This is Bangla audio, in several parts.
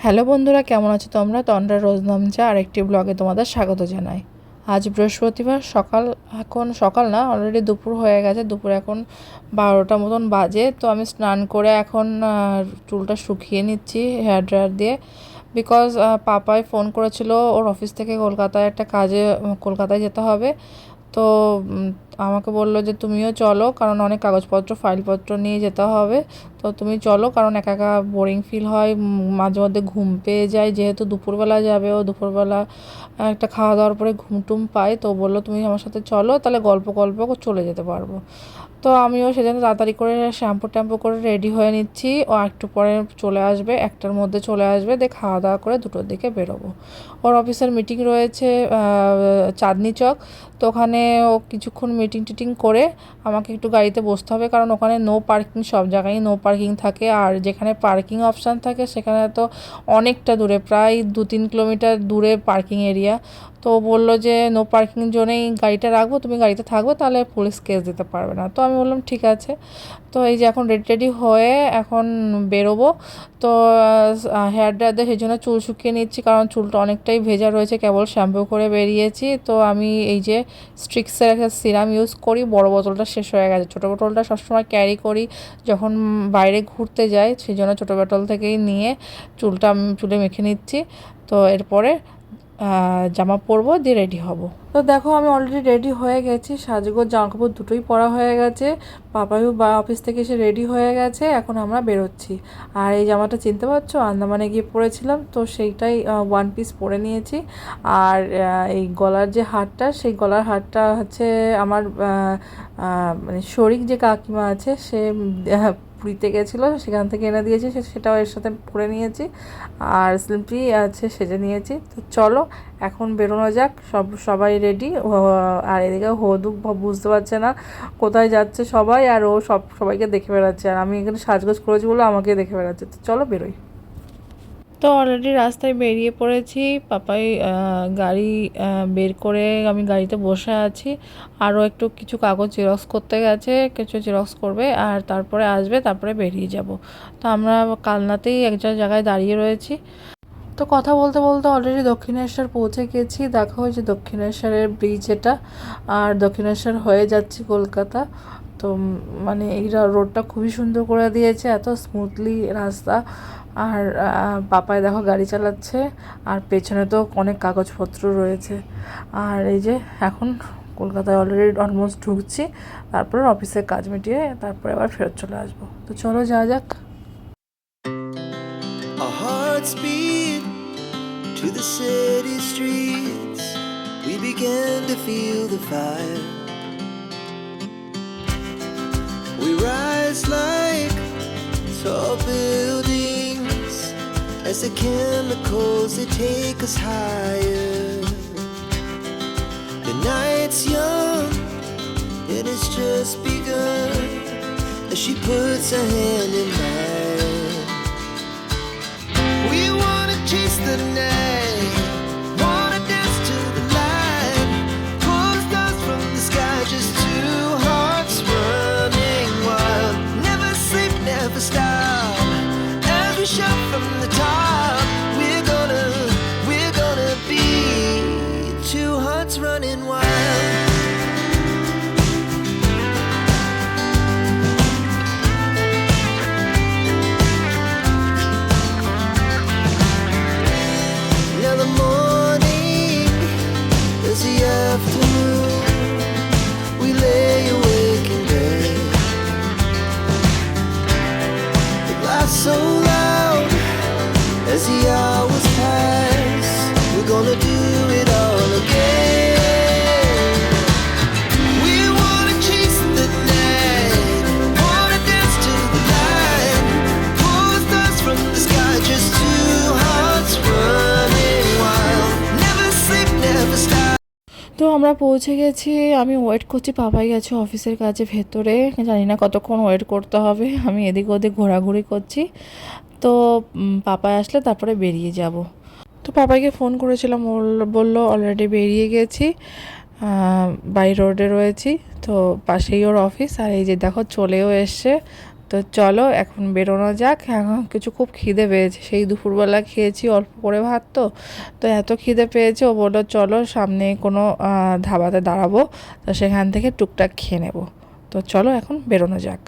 হ্যালো বন্ধুরা, কেমন আছো তোমরা? তন্দ্রা রোজনামচা আরেকটি ব্লগে তোমাদের স্বাগত জানাই। আজ বৃহস্পতিবার সকাল, এখন সকাল না, অলরেডি দুপুর হয়ে গেছে। দুপুর এখন 12টা মতন বাজে। তো আমি স্নান করে এখন চুলটা শুকিয়ে নিচ্ছি হেয়ার ড্রায়ার দিয়ে। বিকজ পাপাই ফোন করেছিল, ওর অফিস থেকে কলকাতায় একটা কাজে কলকাতায় যেতে হবে। তো আমাকে বললো যে তুমিও চলো, কারণ অনেক কাগজপত্র ফাইলপত্র নিয়ে যেতে হবে। তো তুমি চলো, কারণ একা একা বোরিং ফিল হয়, মাঝে মধ্যে ঘুম পেয়ে যায়। যেহেতু দুপুরবেলা যাবে, ও দুপুরবেলা একটা খাওয়া দাওয়ার পরে ঘুম টুম পায়। তো বললো তুমি আমার সাথে চলো, তাহলে গল্প গল্প চলে যেতে পারবো। তো আমিও সেজন্য তাড়াতাড়ি করে শ্যাম্পু ট্যাম্পু করে রেডি হয়ে নিচ্ছি। ও একটু পরে চলে আসবে, 1টার মধ্যে চলে আসবে। দিয়ে খাওয়া দাওয়া করে 2টোর দিকে বেরোবো। ওর অফিসের মিটিং রয়েছে চাঁদনি চক। তো ওখানে ও কিছুক্ষণ মিটিং টিটিং করে আমাকে একটু গাড়িতে বসতে হবে, কারণ ওখানে নো পার্কিং, সব জায়গায় নো পার্কিং থাকে। আর যেখানে পার্কিং অপশান থাকে সেখানে তো অনেকটা দূরে, প্রায় 2-3 কিলোমিটার দূরে পার্কিং এরিয়া। তো বললো যে নো পার্কিং জোনেই গাড়িটা রাখবো, তুমি গাড়িতে থাকবো, তাহলে পুলিশ কেস দিতে পারবে না। তো আমি বললাম ঠিক আছে। তো এই যে এখন রেডি টেডি হয়ে এখন বেরোবো। তো হেয়ার ড্রায়ার দিয়ে সেই জন্য চুল শুকিয়ে নিচ্ছি, কারণ চুলটা অনেকটাই ভেজা রয়েছে, কেবল শ্যাম্পু করে বেরিয়েছি। তো আমি এই যে স্ট্রিক্সের একটা সিরাম ইউজ করি, বড় বোতলটা শেষ হয়ে গেছে। ছোটো বোতলটা সবসময় ক্যারি করি যখন বাইরে ঘুরতে যাই, সেই জন্য ছোটো বোতল থেকেই নিয়ে চুলে মেখে নিচ্ছি। তো এরপরে জামা পরবো, দিয়ে রেডি হব। তো দেখো আমি অলরেডি রেডি হয়ে গেছি, সাজগোজ জামাকাপড় দুটোই পরা হয়ে গেছে। পাপাইও অফিস থেকে এসে রেডি হয়ে গেছে, এখন আমরা বেরোচ্ছি। আর এই জামাটা চিনতে পারছো, আন্দামানে গিয়ে পরেছিলাম, তো সেইটাই ওয়ান পিস পরে নিয়েছি। আর এই গলার যে হারটা, সেই গলার হারটা হচ্ছে আমার মানে শরিক যে কাকিমা আছে, সে পুরীতে গেছিলো, সেখান থেকে এনে দিয়েছি, সেটাও এর সাথে পরে নিয়েছি। আর স্লিপটি আছে সেজে নিয়েছি। তো চলো এখন বেরোনো যাক, সবাই রেডি। আর এদিকে হদু বুঝতে পারছে না কোথায় যাচ্ছে সবাই, আর ও সবাইকে দেখে বেড়াচ্ছে, আর আমি এখানে সাজগোজ করেছি বলে আমাকে দেখে বেড়াচ্ছে। তো চলো বেরোই। তো অলরেডি রাস্তায় বেরিয়ে পড়েছি। পাপাই গাড়ি বের করে, আমি গাড়িতে বসে আছি। আরও একটু কিছু কাগজ জেরক্স করতে গেছে, কিছু জেরক্স করবে, আর তারপরে আসবে, তারপরে বেরিয়ে যাব। তো আমরা কালনাতেই একটা জায়গায় দাঁড়িয়ে রয়েছি। তো কথা বলতে বলতে অলরেডি দক্ষিণেশ্বর পৌঁছে গেছি। দেখা হয়েছে দক্ষিণেশ্বরের ব্রিজ এটা, আর দক্ষিণেশ্বর হয়ে যাচ্ছি কলকাতা। তো মানে এই রোডটা খুবই সুন্দর করে দিয়েছে, এত স্মুথলি রাস্তা। আর পাপায় দেখো গাড়ি চালাচ্ছে, আর পেছনে তো অনেক কাগজপত্র রয়েছে। আর এই যে এখন কলকাতায় অলরেডি অলমোস্ট ঢুকছি, তারপরে অফিসের কাজ মিটিয়ে তারপরে আবার ফেরত চলে আসবো। তো চলো যাওয়া যাক। To the city streets, we began to feel the fire. We rise like tall buildings as the chemicals, they take us higher. The night's young and it's just begun as she puts her hand in mine. We wanna chase the night, wanna dance to the light, pull the stars from the sky, just two hearts running wild. Never sleep, never stop, as we shout from the top. We're gonna be two hearts running wild. Now the morning is the afternoon, we lay awake in bed. The laughs so loud as the hours pass, we're gonna do it all again. We wanna chase the night, wanna dance to the light, pull the stars from the sky, just two hearts running wild. Never sleep, never stop. তো আমরা পৌঁছে গেছি, আমি ওয়েট করছি। পাপাই গেছে অফিসের কাছে ভেতরে, জানি না কতক্ষণ ওয়েট করতে হবে। আমি এদিক ওদিক ঘোরাঘুরি করছি। তো পাপাই আসলে তারপরে বেরিয়ে যাব। তো পাপাইকে ফোন করেছিলাম, বললো অলরেডি বেরিয়ে গেছি, বাই রোডে রয়েছি। তো পাশেই ওর অফিস, আর এই যে দেখো চলেও এসছে। তো চলো এখন বেরোনো যাক। এখন কিছু খুব খিদে পেয়েছে, সেই দুপুরবেলা খেয়েছি অল্প করে ভাত, তো এত খিদে পেয়েছে। ও বললো চলো সামনে কোনো ধাবাতে দাঁড়াবো, তো সেখান থেকে টুকটাক খেয়ে নেবো। তো চলো এখন বেরোনো যাক।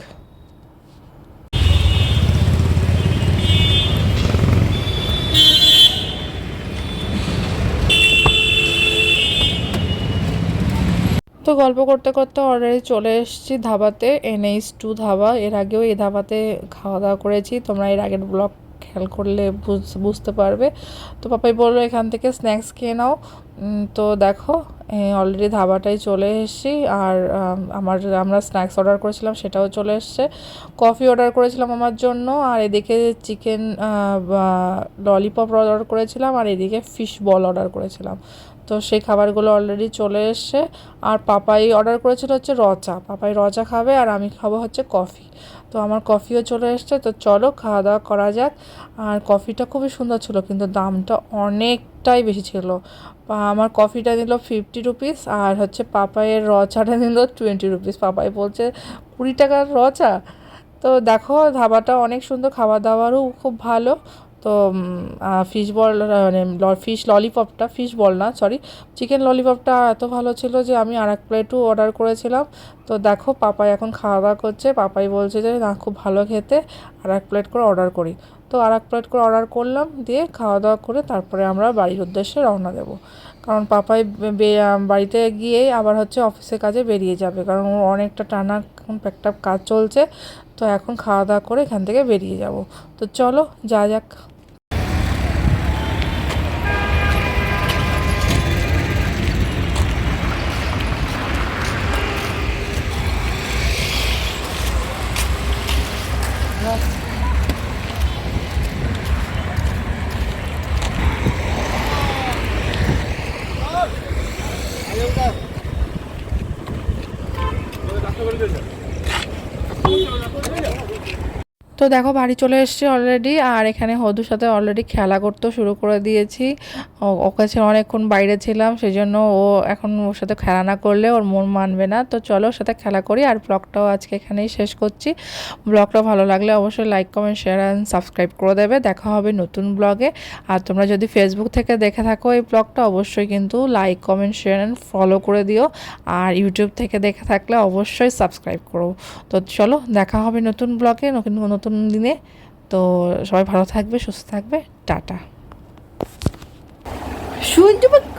তো গল্প করতে করতে অলরেডি চলে এসেছি ধাবাতে, NH2 ধাবা। এর আগেও এই ধাবাতে খাওয়া দাওয়া করেছি, তোমরা এর আগের ব্লগ খেয়াল করলে বুঝতে পারবে। তো পাপাই বললো এখান থেকে স্ন্যাক্স খেয়ে নাও। তো দেখো অলরেডি ধাবাটায় চলে এসেছি। আর আমরা স্ন্যাক্স অর্ডার করেছিলাম, সেটাও চলে এসছে। কফি অর্ডার করেছিলাম আমার জন্য, আর এদিকে চিকেন ললিপপ অর্ডার করেছিলাম, আর এদিকে ফিশ বল অর্ডার করেছিলাম। তো সেই খাবারগুলো অলরেডি চলে এসছে। আর পাপাই অর্ডার করেছিল হচ্ছে চা, পাপাই চা খাবে, আর আমি খাবো হচ্ছে কফি। তো আমার কফিও চলে এসছে। তো চলো খাওয়া দাওয়া করা যাক। আর কফিটা খুবই সুন্দর ছিল, কিন্তু দামটা অনেকটাই বেশি ছিল। আমার কফিটা নিল 50 রুপিস, আর হচ্ছে পাপাইয়ের চাটা নিল 20 রুপিস। পাপাই বলছে 20 টাকার চা। তো দেখো ধাবাটা অনেক সুন্দর, খাবার দাবারও খুব ভালো। তো ফিশ বল মানে ফিশ ললিপপটা, ফিশ বল না সরি, চিকেন ললিপপটা এত ভালো ছিল যে আমি আর এক প্লেটও অর্ডার করেছিলাম। তো দেখো পাপাই এখন খাওয়া দাওয়া করছে। পাপাই বলছে যে না খুব ভালো খেতে, আর এক প্লেট করে অর্ডার করি। তো আর এক প্লেট করে অর্ডার করলাম, দিয়ে খাওয়া দাওয়া করে তারপরে আমরা বাড়ির উদ্দেশ্যে রওনা দেবো। কারণ পাপাই বাড়িতে গিয়েই আবার হচ্ছে অফিসের কাজে বেরিয়ে যাবে, কারণ ওর অনেকটা টানা একটা কাজ চলছে। তো এখন খাওয়া দাওয়া করে এখান থেকে বেরিয়ে যাব। তো চলো যা যাক। তো দেখো বাড়ি চলে এসেছি অলরেডি, আর এখানে হদুর সাথে অলরেডি খেলা করতেও শুরু করে দিয়েছি। ওকে অনেকক্ষণ বাইরে ছিলাম, সেই জন্য ও এখন ওর সাথে খেলা না করলে ওর মন মানবে না। তো চলো ওর সাথে খেলা করি। আর ব্লগটাও আজকে এখানেই শেষ করছি। ব্লগটা ভালো লাগলে অবশ্যই like comment share and subscribe করে দেবে। দেখা হবে নতুন ব্লগে। আর তোমরা যদি ফেসবুক থেকে দেখে থাকো এই ব্লগটা, অবশ্যই কিন্তু like comment share and follow করে দিও। আর ইউটিউব থেকে দেখে থাকলে অবশ্যই সাবস্ক্রাইব করো। তো চলো দেখা হবে নতুন ব্লগে নতুন দিনে। তো সবাই ভালো থাকবে, সুস্থ থাকবে, টাটা। শুনতে পাচ্ছ?